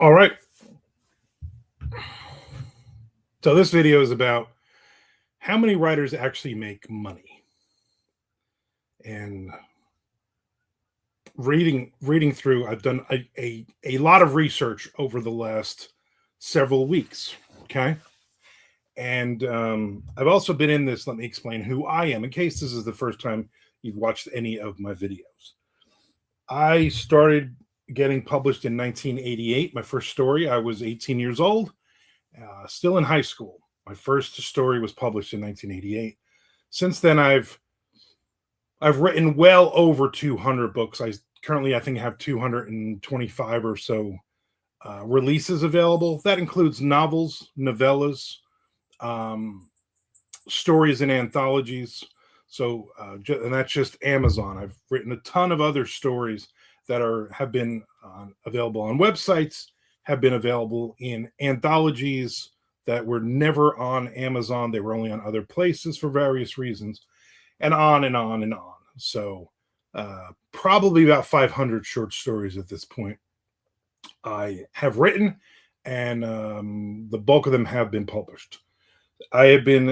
All right. So this video is about how many writers actually make money. And reading through, I've done a lot of research over the last several weeks. Okay. And I've also been in this. Let me explain who I am in case this is the first time you've watched any of my videos. I started getting published in 1988. My first story, I was 18 years old, still in high school. My first story was published in 1988. Since then, I've written well over 200 books. I think have 225 or so releases available. That includes novels, novellas, um, stories, and anthologies. So, and that's just Amazon. I've written a ton of other stories that have been available on websites, have been available in anthologies that were never on Amazon. They were only on other places for various reasons, and on and on and on. So, probably about 500 short stories at this point I have written, and the bulk of them have been published. I have been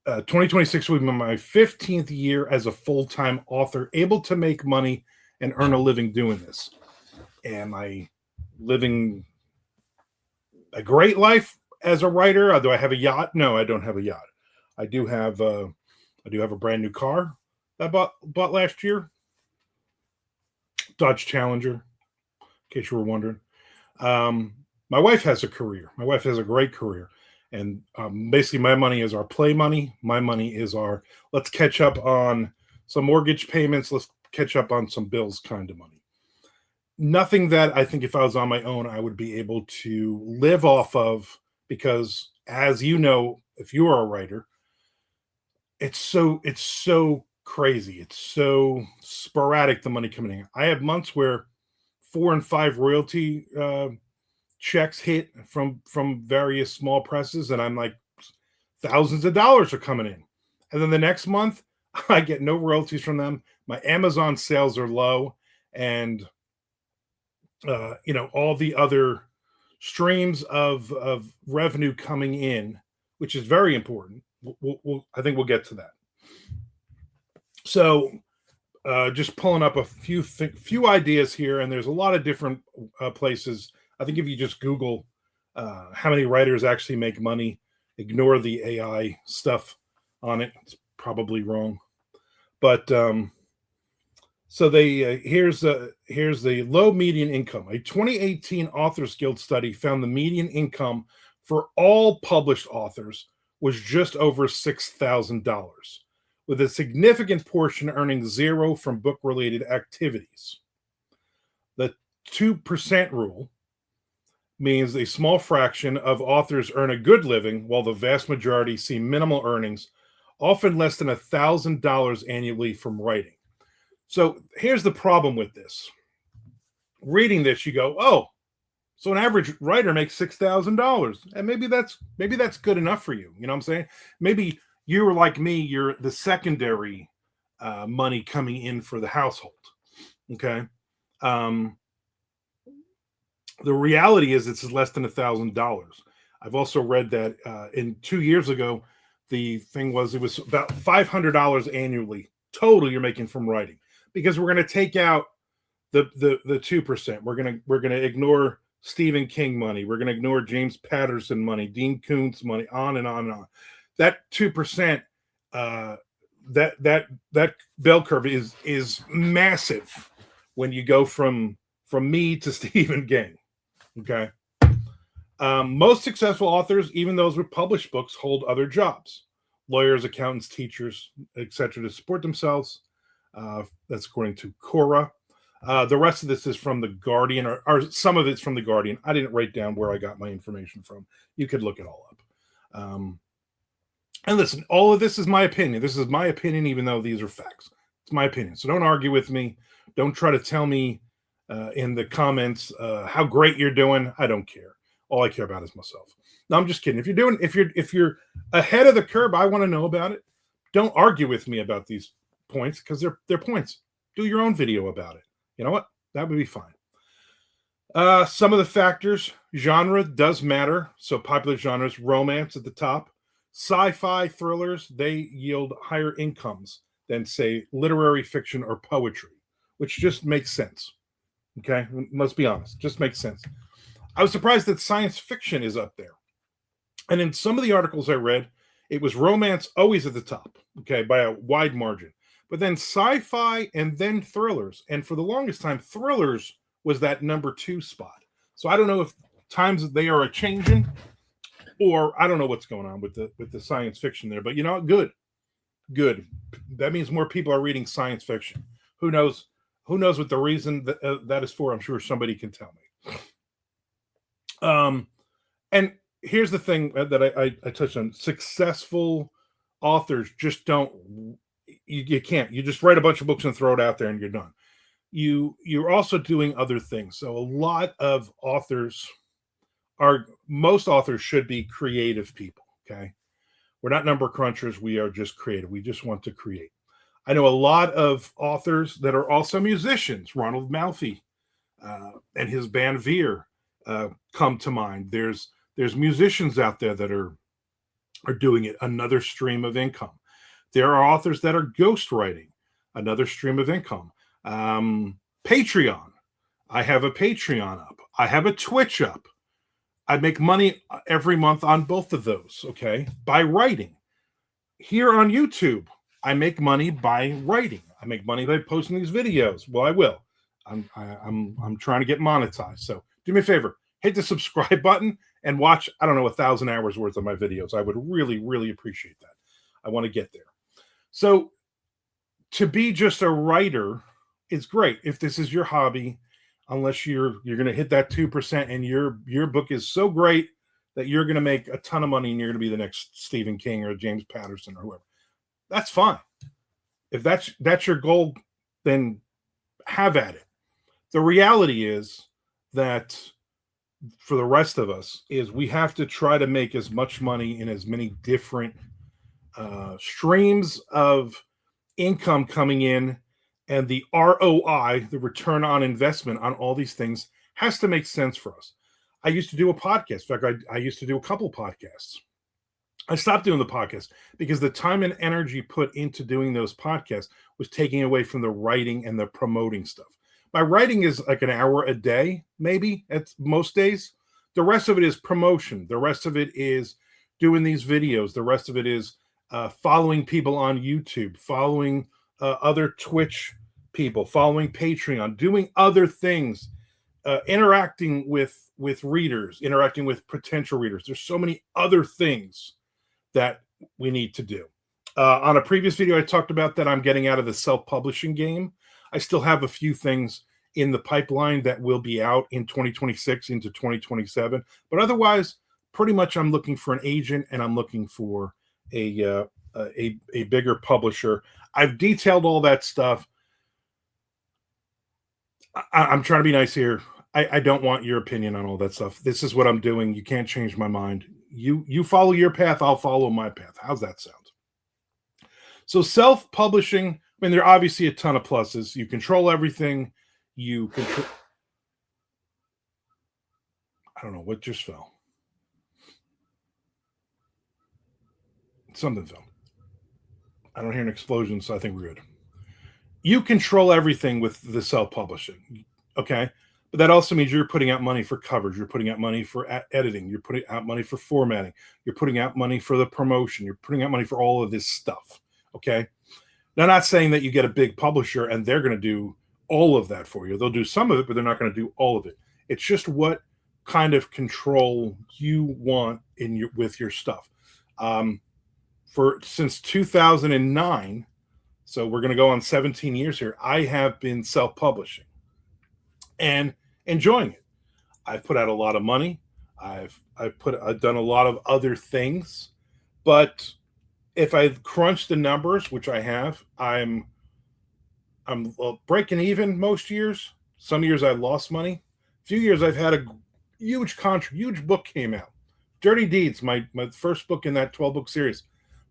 2026 will be my 15th year as a full-time author, able to make money and earn a living doing this. Am I living a great life as a writer? Do I have a yacht? No, I don't have a yacht. I do have a brand new car I bought last year, Dodge Challenger. In case you were wondering, my wife has a career. My wife has a great career. And basically, my money is our play money. My money is our let's catch up on some mortgage payments. Let's catch up on some bills kind of money. Nothing that I think if I was on my own, I would be able to live off of because, as you know, if you are a writer, it's so crazy. It's so sporadic, the money coming in. I have months where 4 and 5 royalty checks hit from various small presses, and I'm like, thousands of dollars are coming in, and then the next month I get no royalties from them. My Amazon sales are low, and all the other streams of revenue coming in, which is very important. I think we'll get to that. So just pulling up a few ideas here, and there's a lot of different places. I think if you just Google how many writers actually make money, ignore the AI stuff on it. It's probably wrong. But so here's the low median income. A 2018 Authors Guild study found the median income for all published authors was just over $6,000, with a significant portion earning zero from book-related activities. The 2% rule means a small fraction of authors earn a good living, while the vast majority see minimal earnings, often less than $1,000 annually from writing. So here's the problem with this. Reading this, you go, oh, so an average writer makes $6,000, and maybe that's good enough for you. You know what I'm saying? Maybe you were like me, you're the secondary money coming in for the household. Okay. The reality is it's less than $1,000. I've also read that in 2 years ago, the thing was it was about $500 annually total you're making from writing, because we're going to take out the 2%. We're gonna ignore Stephen King money. We're going to ignore James Patterson money, Dean Koontz money, on and on and on. That 2%, that bell curve is massive when you go from me to Stephen King. Okay. Most successful authors, even those with published books, hold other jobs: lawyers, accountants, teachers, etc., to support themselves. That's according to Quora. The rest of this is from The Guardian, or some of it's from The Guardian. I didn't write down where I got my information from. You could look it all up. And listen, all of this is my opinion. This is my opinion, even though these are facts. It's my opinion. So don't argue with me. Don't try to tell me in the comments how great you're doing. I don't care. All I care about is myself. No, I'm just kidding. If you're ahead of the curve, I want to know about it. Don't argue with me about these points, because they're points. Do your own video about it. You know what? That would be fine. Some of the factors, genre does matter. So popular genres, romance at the top, sci-fi thrillers, they yield higher incomes than say literary fiction or poetry, which just makes sense. Okay, let's be honest, just makes sense. I was surprised that science fiction is up there. And in some of the articles I read, it was romance always at the top, okay, by a wide margin. But then sci-fi and then thrillers. And for the longest time, thrillers was that number two spot. So I don't know if times they are a changing, or I don't know what's going on with the science fiction there. But you know, good, good. That means more people are reading science fiction. Who knows? Who knows what the reason that is for? I'm sure somebody can tell me. And here's the thing that I touched on: successful authors just don't. You can't. You just write a bunch of books and throw it out there, and you're done. You're also doing other things. So a lot of authors most authors should be creative people. Okay, we're not number crunchers. We are just creative. We just want to create. I know a lot of authors that are also musicians. Ronald Malfi and his band Veer come to mind. There's musicians out there that are doing it. Another stream of income. There are authors that are ghostwriting. Another stream of income. Patreon. I have a Patreon up. I have a Twitch up. I make money every month on both of those, okay, by writing. Here on YouTube, I make money by writing. I make money by posting these videos. Well, I will. I'm trying to get monetized. So do me a favor, hit the subscribe button and watch, I don't know, 1,000 hours worth of my videos. I would really, really appreciate that. I want to get there. So to be just a writer is great if this is your hobby, unless you're going to hit that 2% and your book is so great that you're going to make a ton of money and you're going to be the next Stephen King or James Patterson or whoever. That's fine. If that's your goal, then have at it. The reality is that for the rest of us is we have to try to make as much money in as many different streams of income coming in, and the ROI, the return on investment on all these things, has to make sense for us. I used to do a podcast. In fact, I used to do a couple podcasts. I stopped doing the podcast because the time and energy put into doing those podcasts was taking away from the writing and the promoting stuff. My writing is like an hour a day, maybe at most days. The rest of it is promotion. The rest of it is doing these videos. The rest of it is following people on YouTube, following other Twitch people, following Patreon, doing other things, interacting with readers, interacting with potential readers. There's so many other things that we need to do. On a previous video, I talked about that I'm getting out of the self-publishing game. I still have a few things in the pipeline that will be out in 2026 into 2027. But otherwise, pretty much I'm looking for an agent and I'm looking for a bigger publisher. I've detailed all that stuff. I'm trying to be nice here. I don't want your opinion on all that stuff. This is what I'm doing. You can't change my mind. You follow your path, I'll follow my path. How's that sound? So self-publishing, I mean, there are obviously a ton of pluses. You control everything. You control. I don't know what just fell. Something fell. I don't hear an explosion, so I think we're good. You control everything with the self-publishing, okay? But that also means you're putting out money for coverage. You're putting out money for editing. You're putting out money for formatting. You're putting out money for the promotion. You're putting out money for all of this stuff, okay? Now, I'm not saying that you get a big publisher and they're going to do all of that for you. They'll do some of it, but they're not going to do all of it. It's just what kind of control you want with your stuff. Since 2009, so we're going to go on 17 years here, I have been self-publishing and enjoying it. I've put out a lot of money. I've done a lot of other things, but if I crunch the numbers, which I have, I'm breaking even most years. Some years I lost money. A few years I've had a huge book came out. Dirty Deeds, my first book in that 12-book series.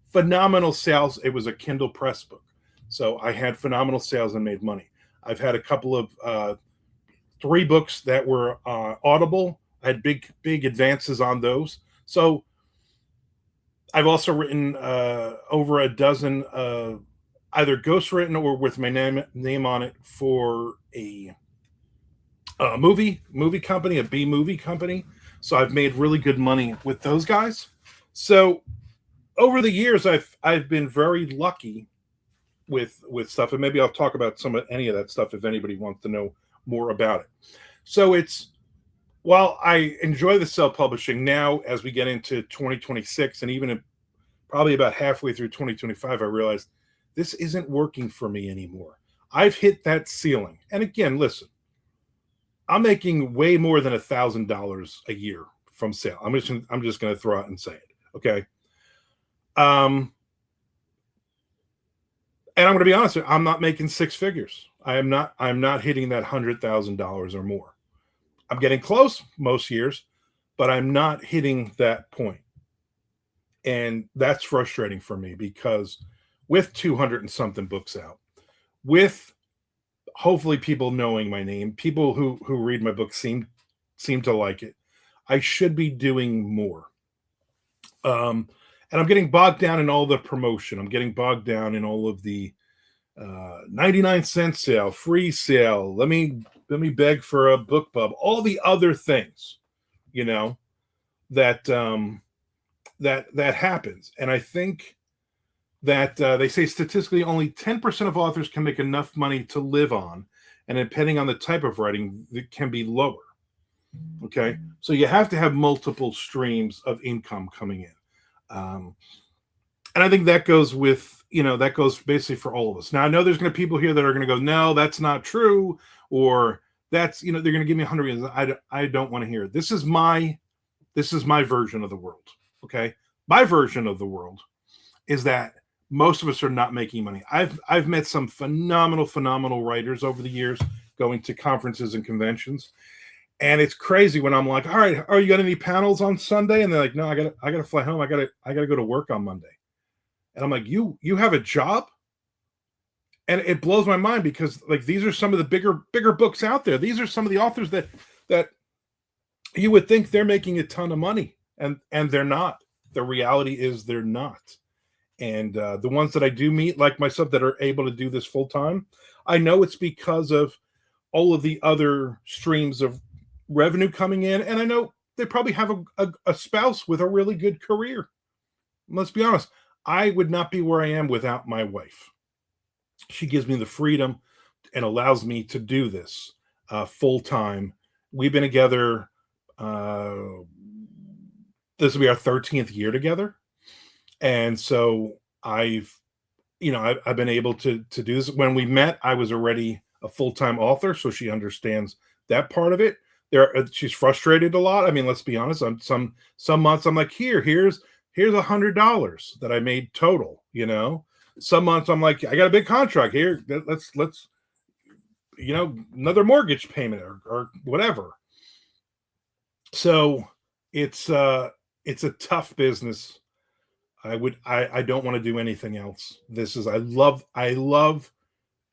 Phenomenal sales. It was a Kindle press book. So I had phenomenal sales and made money. I've had a couple of 3 books that were Audible. I had big advances on those. So I've also written over a dozen, either ghostwritten or with my name on it for a movie company, a B movie company. So I've made really good money with those guys. So over the years, I've been very lucky with stuff, and maybe I'll talk about any of that stuff if anybody wants to know more about it. So it's while I enjoy the self publishing now, as we get into 2026, and even probably about halfway through 2025, I realized this isn't working for me anymore. I've hit that ceiling. And again, listen, I'm making way more than $1,000 a year from sale. I'm just going to throw out and say it. Okay. And I'm going to be honest with you, I'm not making 6 figures. I'm not hitting that $100,000 or more. I'm getting close most years, but I'm not hitting that point. And that's frustrating for me because with 200 and something books out, with hopefully people knowing my name, people who read my book seem to like it, I should be doing more. And I'm getting bogged down in all the promotion. I'm getting bogged down in all of the 99-cent sale, free sale. Let me beg for a book pub. All the other things, that that happens. And I think that they say statistically only 10% of authors can make enough money to live on, and depending on the type of writing, it can be lower. Okay, so you have to have multiple streams of income coming in. And I think that goes with, that goes basically for all of us. Now, I know there's going to be people here that are going to go, no, that's not true. Or that's, they're going to give me 100 reasons. I don't want to hear it. This is my version of the world. Okay. My version of the world is that most of us are not making money. I've met some phenomenal writers over the years going to conferences and conventions. And it's crazy when I'm like, all right, are you got any panels on Sunday? And they're like, no, I gotta fly home. I gotta go to work on Monday. And I'm like, you have a job? And it blows my mind because like these are some of the bigger books out there. These are some of the authors that you would think they're making a ton of money, and they're not. The reality is they're not. And the ones that I do meet, like myself, that are able to do this full time, I know it's because of all of the other streams of revenue coming in, and I know they probably have a spouse with a really good career. Let's be honest, I would not be where I am without my wife. She gives me the freedom and allows me to do this full time. We've been together. This will be our 13th year together, and so I've been able to do this. When we met, I was already a full-time author, so she understands that part of it. She's frustrated a lot. I mean, let's be honest. Some months I'm like, here's $100 that I made total. Some months I'm like, I got a big contract here. Let's another mortgage payment or whatever. So it's a tough business. I don't want to do anything else. I love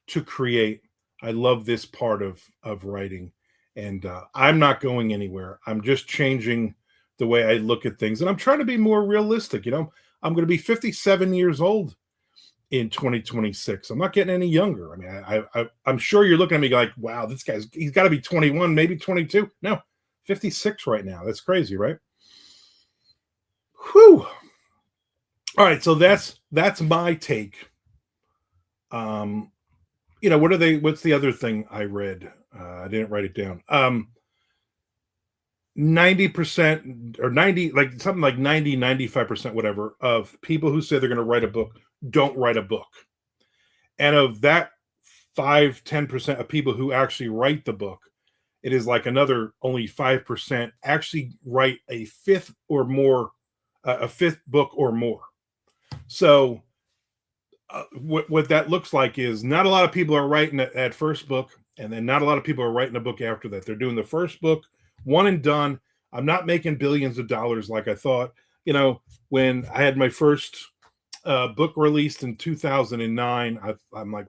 to create. I love this part of writing. And I'm not going anywhere. I'm just changing the way I look at things. And I'm trying to be more realistic. I'm going to be 57 years old in 2026. I'm not getting any younger. I mean, I'm sure you're looking at me like, wow, he's got to be 21, maybe 22. No, 56 right now. That's crazy, right? Whew. All right. So that's my take. What's the other thing I read? I didn't write it down. 90% or 90, like something like 90, 95%, whatever, of people who say they're going to write a book don't write a book. And of that 5-10% of people who actually write the book, it is like another only 5% actually write a fifth book or more. So what that looks like is not a lot of people are writing that first book, and then not a lot of people are writing a book after that. They're doing the first book, one and done. I'm not making billions of dollars like I thought. When I had my first book released in 2009, I'm like,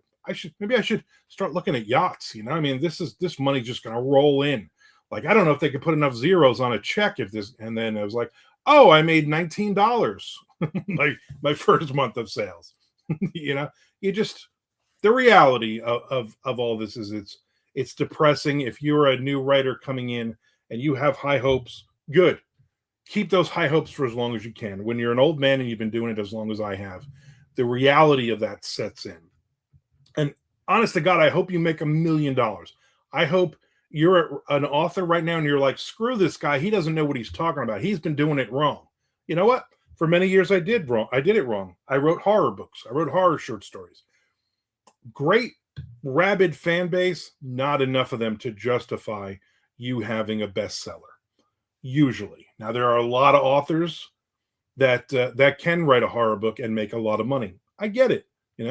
maybe I should start looking at yachts. I mean, this money's just going to roll in. Like, I don't know if they could put enough zeros on a check if this, and then I was like, oh, I made $19 like my first month of sales. You just, the reality of all this is it's depressing. If you're a new writer coming in and you have high hopes, good. Keep those high hopes for as long as you can. When you're an old man and you've been doing it as long as I have, the reality of that sets in. And honest to God, I hope you make $1 million. I hope you're an author right now and you're like, screw this guy. He doesn't know what he's talking about. He's been doing it wrong. You know what? For many years, I did it wrong. I wrote horror books. I wrote horror short stories. Great, rabid fan base. Not enough of them to justify you having a bestseller. Usually. Now, there are a lot of authors that can write a horror book and make a lot of money. I get it.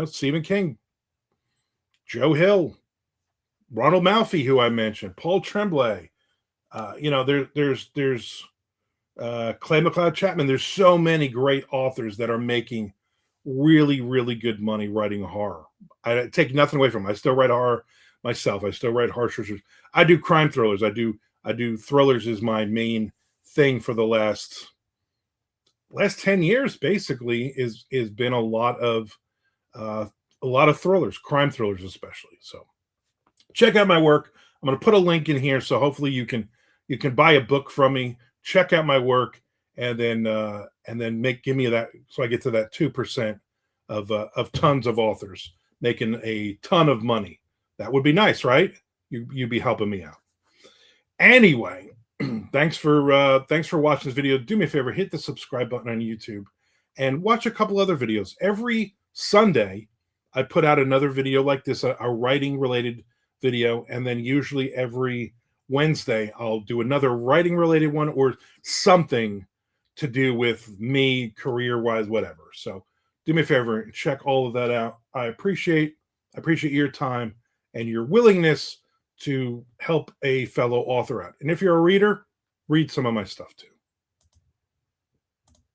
Stephen King, Joe Hill, Ronald Malfi, who I mentioned, Paul Tremblay. There's Clay McLeod Chapman. There's so many great authors that are making really, really good money writing horror. I take nothing away from them. I still write horror myself. I still write horror short. I do crime thrillers. I do thrillers is my main thing for the last 10 years. Basically, is been a lot of thrillers, crime thrillers especially. So check out my work. I'm going to put a link in here, so hopefully you can buy a book from me. Check out my work, and then give me that, so I get to that 2% of tons of authors making a ton of money. That would be nice, right? You'd be helping me out. Anyway, thanks for watching this video. Do me a favor, hit the subscribe button on YouTube and watch a couple other videos. Every Sunday, I put out another video like this, a writing related video, and then usually every Wednesday I'll do another writing related one or something to do with me, career wise, whatever. So do me a favor and check all of that out. I appreciate your time and your willingness to help a fellow author out. And if you're a reader, read some of my stuff too.